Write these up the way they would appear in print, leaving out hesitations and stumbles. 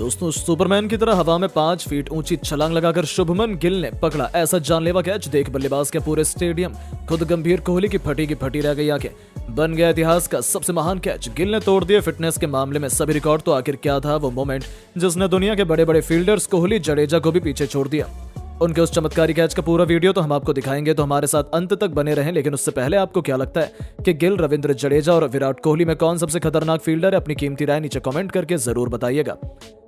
दोस्तों, सुपरमैन की तरह हवा में 5 फीट ऊंची छलांग लगाकर शुभमन गिल ने पकड़ा ऐसा जानलेवा कैच देख बल्लेबाज के पूरे स्टेडियम खुद गंभीर कोहली की फटी रह गई आंखें। बन गया इतिहास का सबसे महान कैच। गिल ने तोड़ दिए फिटनेस के मामले में सभी रिकॉर्ड। तो आखिर क्या था वो मोमेंट जिसने दुनिया के बड़े बड़े फील्डर्स कोहली जडेजा को भी पीछे छोड़ दिया? उनके उस चमत्कारी कैच का पूरा वीडियो तो हम आपको दिखाएंगे, तो हमारे साथ अंत तक बने रहें। लेकिन उससे पहले आपको क्या लगता है कि गिल, रविंद्र जडेजा और विराट कोहली में कौन सबसे खतरनाक फील्डर है? अपनी कीमती राय नीचे कमेंट करके जरूर बताइएगा।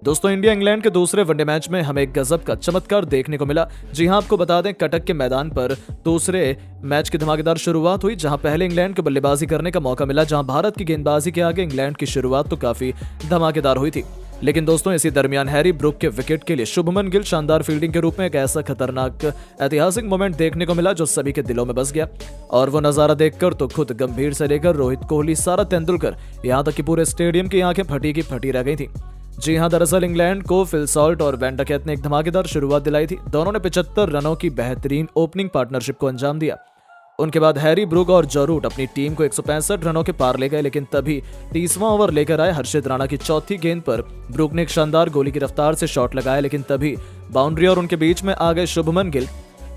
दोस्तों, इंडिया इंग्लैंड के दूसरे वनडे मैच में हमें एक गजब का चमत्कार देखने को मिला। जी हां, आपको बता दें, कटक के मैदान पर दूसरे मैच की धमाकेदार शुरुआत हुई, जहां पहले इंग्लैंड को बल्लेबाजी करने का मौका मिला, जहां भारत की गेंदबाजी के आगे इंग्लैंड की शुरुआत तो काफी धमाकेदार हुई थी। लेकिन दोस्तों, इसी दरमियान हैरी ब्रूक के विकेट के लिए शुभमन गिल शानदार फील्डिंग के रूप में एक ऐसा खतरनाक ऐतिहासिक मोमेंट देखने को मिला जो सभी के दिलों में बस गया। और वो नजारा देखकर तो खुद गंभीर से लेकर रोहित कोहली, सारा तेंदुलकर, यहां तक कि पूरे स्टेडियम की आंखें फटी रह गई थी। जी हां, दरअसल इंग्लैंड को फिल सॉल्ट और वैन डकेट ने एक धमाकेदार शुरुआत दिलाई थी। दोनों ने 75 रनों की बेहतरीन ओपनिंग पार्टनरशिप को अंजाम दिया। उनके बाद हैरी ब्रूक और जॉ रूट अपनी टीम को 165 रनों के पार ले गए। लेकिन तभी 30वां ओवर लेकर आए हर्षित राणा की चौथी गेंद पर ब्रूक ने एक शानदार गोली की रफ्तार से शॉट लगाया। लेकिन तभी बाउंड्री और उनके बीच में आ गए शुभमन गिल।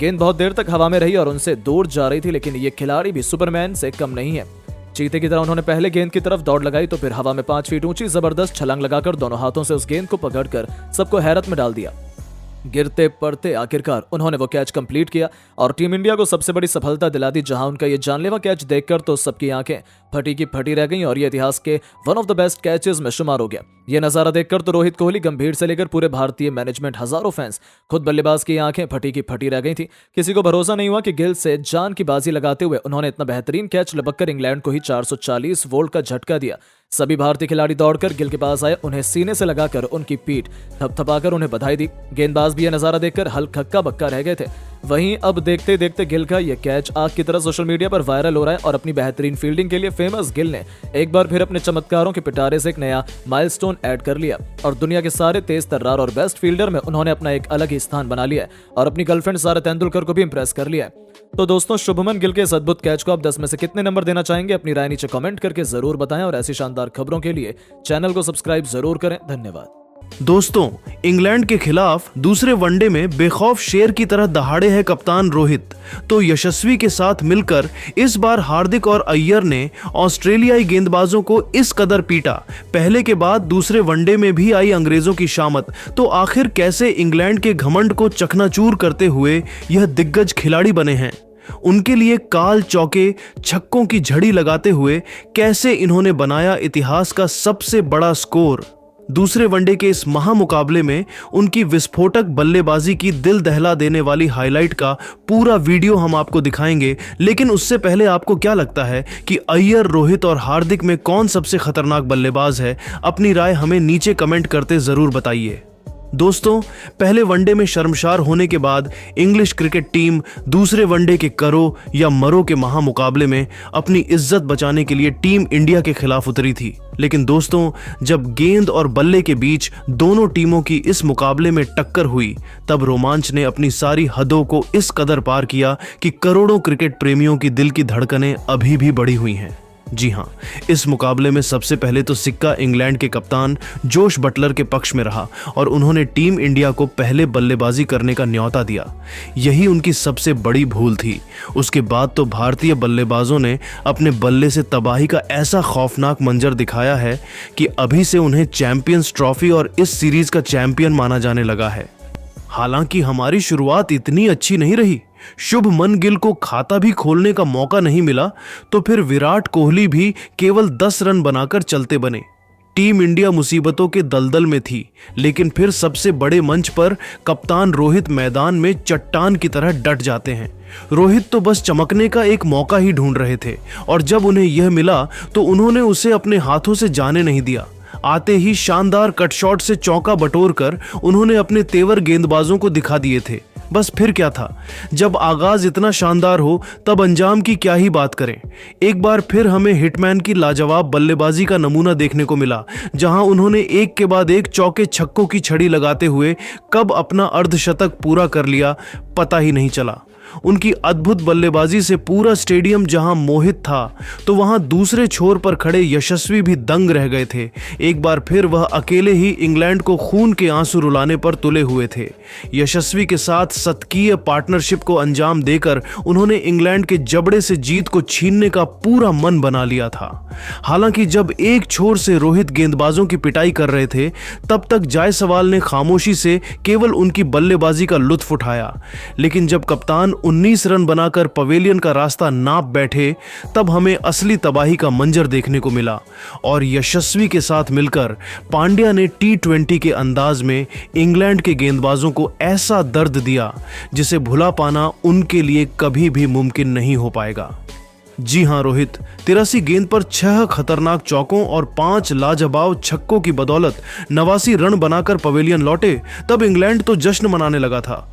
गेंद बहुत देर तक हवा में रही और उनसे दूर जा रही थी, लेकिन ये खिलाड़ी भी सुपरमैन से कम नहीं है। चीते की तरह उन्होंने पहले गेंद की तरफ दौड़ लगाई, तो फिर हवा में 5 फीट ऊंची जबरदस्त छलांग लगाकर दोनों हाथों से उस गेंद को पकड़कर सबको हैरत में डाल दिया। गिरते पड़ते आखिरकार उन्होंने वो कैच कंप्लीट किया और टीम इंडिया को सबसे बड़ी सफलता दिला दी। जहां उनका ये जानलेवा कैच देखकर तो सबकी आंखें फटी रह गईं और ये इतिहास के one of the best catches में शुमार हो गया। ये नजारा देखकर तो रोहित कोहली, गंभीर से लेकर पूरे भारतीय मैनेजमेंट, हजारों फैंस, खुद बल्लेबाज की आंखें फटी रह गई थी। किसी को भरोसा नहीं हुआ कि गिल से जान की बाजी लगाते हुए उन्होंने इतना बेहतरीन कैच लपककर इंग्लैंड को ही 440 वोल्ट का झटका दिया। सभी भारतीय खिलाड़ी दौड़कर गिल के पास आए, उन्हें सीने से लगाकर उनकी पीठ थपथपाकर उन्हें बधाई दी। गेंदबाज भी यह नजारा देखकर हल्का हक्का बक्का रह गए थे। वहीं अब देखते देखते गिल का यह कैच आग की तरह सोशल मीडिया पर वायरल हो रहा है और अपनी बेहतरीन फील्डिंग के लिए फेमस गिल ने एक बार फिर अपने चमत्कारों के पिटारे से एक नया माइलस्टोन ऐड कर लिया और दुनिया के सारे तेज तर्रार और बेस्ट फील्डर में उन्होंने अपना एक अलग ही स्थान बना लिया है और अपनी गर्लफ्रेंड सारा तेंदुलकर को भी इंप्रेस कर लिया है। तो दोस्तों, शुभमन गिल के इस अद्भुत कैच को आप 10 में से कितने नंबर देना चाहेंगे? अपनी राय नीचे कमेंट करके जरूर बताएं और ऐसी शानदार खबरों के लिए चैनल को सब्सक्राइब जरूर करें। धन्यवाद। दोस्तों, इंग्लैंड के खिलाफ दूसरे वनडे में बेखौफ शेर की तरह दहाड़े हैं कप्तान रोहित। तो यशस्वी के साथ मिलकर इस बार हार्दिक और अय्यर ने ऑस्ट्रेलियाई गेंदबाजों को इस कदर पीटा। पहले के बाद दूसरे वनडे में भी आई अंग्रेजों की शामत। तो आखिर कैसे इंग्लैंड के घमंड को चकनाचूर करते हुए यह दिग्गज खिलाड़ी बने हैं? उनके लिए काल चौके छक्कों की झड़ी लगाते हुए कैसे इन्होंने बनाया इतिहास का सबसे बड़ा स्कोर? दूसरे वनडे के इस महामुकाबले में उनकी विस्फोटक बल्लेबाजी की दिल दहला देने वाली हाईलाइट का पूरा वीडियो हम आपको दिखाएंगे। लेकिन उससे पहले आपको क्या लगता है कि अय्यर, रोहित और हार्दिक में कौन सबसे खतरनाक बल्लेबाज है? अपनी राय हमें नीचे कमेंट करते जरूर बताइए। दोस्तों, पहले वनडे में शर्मसार होने के बाद इंग्लिश क्रिकेट टीम दूसरे वनडे के करो या मरो के महामुकाबले में अपनी इज्जत बचाने के लिए टीम इंडिया के खिलाफ उतरी थी। लेकिन दोस्तों, जब गेंद और बल्ले के बीच दोनों टीमों की इस मुकाबले में टक्कर हुई, तब रोमांच ने अपनी सारी हदों को इस कदर पार किया कि करोड़ों क्रिकेट प्रेमियों की दिल की धड़कनें अभी भी बढ़ी हुई हैं। जी हां, इस मुकाबले में सबसे पहले तो सिक्का इंग्लैंड के कप्तान जोश बटलर के पक्ष में रहा और उन्होंने टीम इंडिया को पहले बल्लेबाजी करने का न्योता दिया। यही उनकी सबसे बड़ी भूल थी। उसके बाद तो भारतीय बल्लेबाजों ने अपने बल्ले से तबाही का ऐसा खौफनाक मंजर दिखाया है कि अभी से उन्हें चैंपियंस ट्रॉफी और इस सीरीज का चैंपियन माना जाने लगा है। हालांकि हमारी शुरुआत इतनी अच्छी नहीं रही। शुभमन गिल को खाता भी खोलने का मौका नहीं मिला, तो फिर विराट कोहली भी केवल 10 रन बनाकर चलते बने। टीम इंडिया मुसीबतों के दलदल में थी, लेकिन फिर सबसे बड़े मंच पर कप्तान रोहित मैदान में चट्टान की तरह डट जाते हैं। रोहित तो बस चमकने का एक मौका ही ढूंढ रहे थे और जब उन्हें यह मिला तो उन्होंने उसे अपने हाथों से जाने नहीं दिया। आते ही शानदार कट शॉट से चौका बटोरकर उन्होंने अपने तेवर गेंदबाजों को दिखा दिए थे। बस फिर क्या था, जब आगाज इतना शानदार हो तब अंजाम की क्या ही बात करें। एक बार फिर हमें हिटमैन की लाजवाब बल्लेबाजी का नमूना देखने को मिला, जहां उन्होंने एक के बाद एक चौके छक्कों की छड़ी लगाते हुए कब अपना अर्धशतक पूरा कर लिया पता ही नहीं चला। उनकी अद्भुत बल्लेबाजी से पूरा स्टेडियम जहां मोहित था, तो वहां दूसरे छोर पर खड़े यशस्वी भी दंग रह गए थे। एक बार फिर वह अकेले ही इंग्लैंड को खून के आंसू रुलाने पर तुले हुए थे। यशस्वी के साथ शतकीय पार्टनरशिप को अंजाम देकर उन्होंने इंग्लैंड के जबड़े से जीत को छीनने का पूरा मन बना लिया था। हालांकि जब एक छोर से रोहित गेंदबाजों की पिटाई कर रहे थे, तब तक जायसवाल ने खामोशी से केवल उनकी बल्लेबाजी का लुत्फ उठाया। लेकिन जब कप्तान 19 रन बनाकर पवेलियन का रास्ता नाप बैठे, तब हमें असली तबाही का मंजर देखने को मिला और यशस्वी के साथ मिलकर पांड्या ने T20 के अंदाज में इंग्लैंड के गेंदबाजों को ऐसा दर्द दिया जिसे भुला पाना उनके लिए कभी भी मुमकिन नहीं हो पाएगा। जी हां रोहित, 83 गेंद पर 6 खतरनाक चौकों और 5 लाजवाब छक्कों की बदौलत 89 रन बनाकर पवेलियन लौटे। तब इंग्लैंड तो जश्न मनाने लगा था।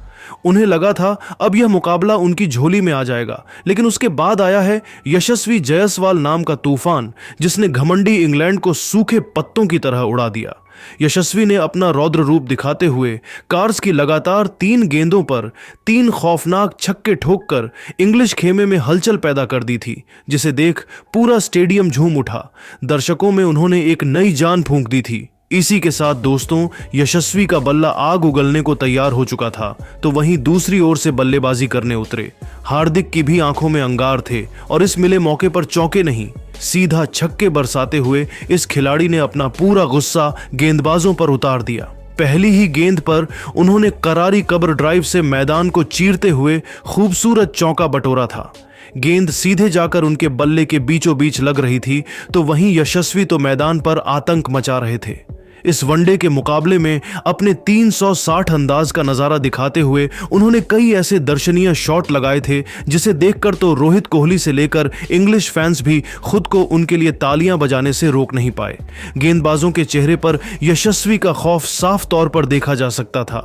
उन्हें लगा था अब यह मुकाबला उनकी झोली में आ जाएगा, लेकिन उसके बाद आया है यशस्वी जायसवाल नाम का तूफान, जिसने घमंडी इंग्लैंड को सूखे पत्तों की तरह उड़ा दिया। यशस्वी ने अपना रौद्र रूप दिखाते हुए कार्स की लगातार 3 गेंदों पर 3 खौफनाक छक्के ठोककर इंग्लिश खेमे में हलचल पैदा कर दी थी, जिसे देख पूरा स्टेडियम झूम उठा। दर्शकों में उन्होंने एक नई जान फूंक दी थी। इसी के साथ दोस्तों, यशस्वी का बल्ला आग उगलने को तैयार हो चुका था, तो वहीं दूसरी ओर से बल्लेबाजी करने उतरे हार्दिक की भी आंखों में अंगार थे और इस मिले मौके पर चौके नहीं, सीधा छक्के बरसाते हुए इस खिलाड़ी ने अपना पूरा गुस्सा गेंदबाजों पर उतार दिया। पहली ही गेंद पर उन्होंने करारी कब्र ड्राइव से मैदान को चीरते हुए खूबसूरत चौका बटोरा था। गेंद सीधे जाकर उनके बल्ले के बीचों बीच लग रही थी, तो वहीं यशस्वी तो मैदान पर आतंक मचा रहे थे। इस वनडे के मुकाबले में अपने 360 अंदाज का नजारा दिखाते हुए उन्होंने कई ऐसे दर्शनीय शॉट लगाए थे जिसे देखकर तो रोहित कोहली से लेकर इंग्लिश फैंस भी खुद को उनके लिए तालियां बजाने से रोक नहीं पाए। गेंदबाजों के चेहरे पर यशस्वी का खौफ साफ तौर पर देखा जा सकता था।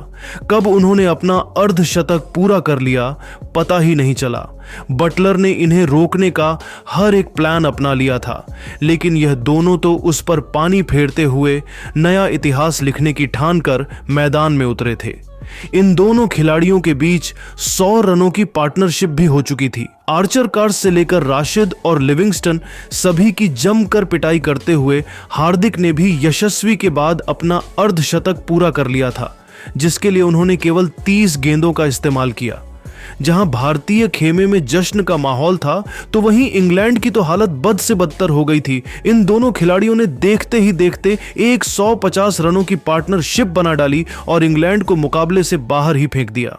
कब उन्होंने अपना अर्धशतक पूरा कर लिया पता ही नहीं चला। बटलर ने इन्हें रोकने का हर एक प्लान अपना लिया था, लेकिन यह दोनों तो उस पर पानी फेरते हुए नया इतिहास लिखने की ठान कर मैदान में उतरे थे। इन दोनों खिलाड़ियों के बीच 100 रनों की पार्टनरशिप भी हो चुकी थी। आर्चर कार्स से लेकर राशिद और लिविंगस्टन सभी की जमकर पिटाई करते हुए हार्दिक ने भी यशस्वी के बाद अपना अर्धशतक पूरा कर लिया था, जिसके लिए उन्होंने केवल 30 गेंदों का इस्तेमाल किया। जहां भारतीय खेमे में जश्न का माहौल था, तो वहीं इंग्लैंड की तो हालत बद से बदतर हो गई थी। इन दोनों खिलाड़ियों ने देखते ही देखते 150 रनों की पार्टनरशिप बना डाली और इंग्लैंड को मुकाबले से बाहर ही फेंक दिया।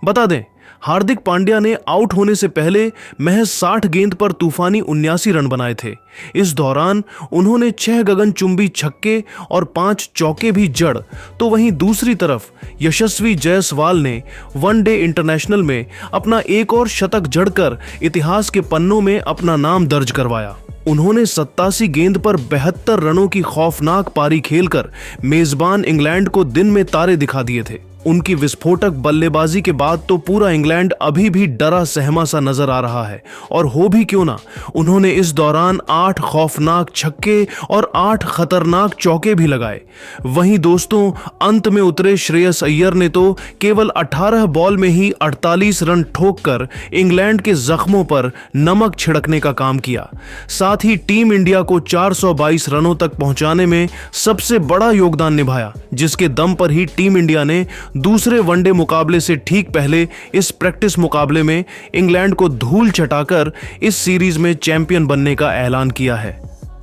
बता दें, हार्दिक पांड्या ने आउट होने से पहले महज 60 गेंद पर तूफानी 79 रन बनाए थे। इस दौरान उन्होंने 6 गगनचुंबी छक्के और 5 चौके भी जड़। तो वहीं दूसरी तरफ यशस्वी जायसवाल ने वनडे इंटरनेशनल में अपना एक और शतक जड़कर इतिहास के पन्नों में अपना नाम दर्ज करवाया। उन्होंने 87 गेंद पर 72 रनों की खौफनाक पारी खेलकर मेजबान इंग्लैंड को दिन में तारे दिखा दिए थे। उनकी विस्फोटक बल्लेबाजी के बाद तो पूरा इंग्लैंड अभी भी डरा सहमा सा नजर आ रहा है, और हो भी क्यों ना, उन्होंने इस दौरान 8 खौफनाक छक्के और 8 खतरनाक चौके भी लगाए। वहीं दोस्तों, अंत में उतरे श्रेयस अय्यर ने तो केवल 18 बॉल में ही 48 रन ठोककर इंग्लैंड के जख्मों पर नमक छिड़कने का काम किया। साथ ही टीम इंडिया को 422 रनों तक पहुंचाने में सबसे बड़ा योगदान निभाया, जिसके दम पर ही टीम इंडिया ने दूसरे वनडे मुकाबले से ठीक पहले इस प्रैक्टिस मुकाबले में इंग्लैंड को धूल चटाकर इस सीरीज में चैंपियन बनने का ऐलान किया है।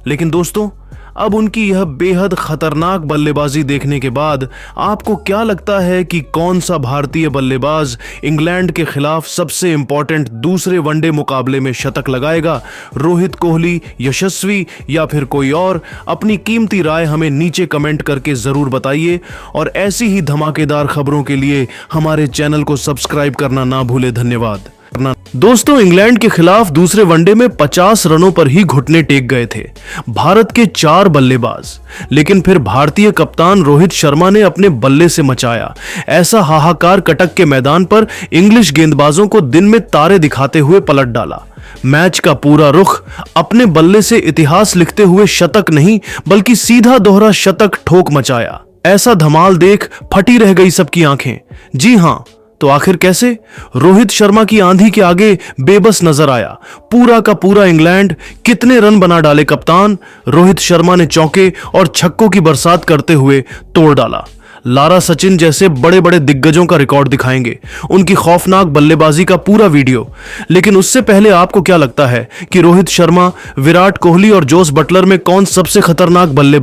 लेकिन दोस्तों, अब उनकी यह बेहद खतरनाक बल्लेबाजी देखने के बाद आपको क्या लगता है कि कौन सा भारतीय बल्लेबाज इंग्लैंड के खिलाफ सबसे इंपॉर्टेंट दूसरे वनडे मुकाबले में शतक लगाएगा? रोहित कोहली, यशस्वी या फिर कोई और? अपनी कीमती राय हमें नीचे कमेंट करके जरूर बताइए, और ऐसी ही धमाकेदार खबरों के लिए हमारे चैनल को सब्सक्राइब करना ना भूले। धन्यवाद। दोस्तों, इंग्लैंड के खिलाफ दूसरे वनडे में 50 रनों पर ही घुटने टेक गए थे भारत के 4 बल्लेबाज, लेकिन फिर भारतीय कप्तान रोहित शर्मा ने अपने बल्ले से मचाया ऐसा हाहाकार कटक के मैदान पर इंग्लिश गेंदबाजों को दिन में तारे दिखाते हुए पलट डाला। मैच का पूरा रुख अपने बल्ले से इतिहास लिखते हुए शतक नहीं बल्कि सीधा दोहरा शतक ठोक मचाया। ऐसा धमाल देख फटी रह गई सबकी आंखें। जी हां, तो आखिर कैसे? रोहित शर्मा की आंधी के आगे बेबस नजर आया। पूरा का पूरा इंग्लैंड। कितने रन बना डाले कप्तान। रोहित शर्मा ने चौके और छक्कों की बरसात करते हुए तोड़ डाला। लारा सचिन जैसे बड़े बड़े दिग्गजों का रिकॉर्ड दिखाएंगे, उनकी खौफनाक बल्लेबाजी का पूरा वीडियो। लेकिन उससे पहले आपको क्या लगता है कि रोहित शर्मा, विराट कोहली और जोस बटलर में कौन सबसे खतरनाक बल्लेबाज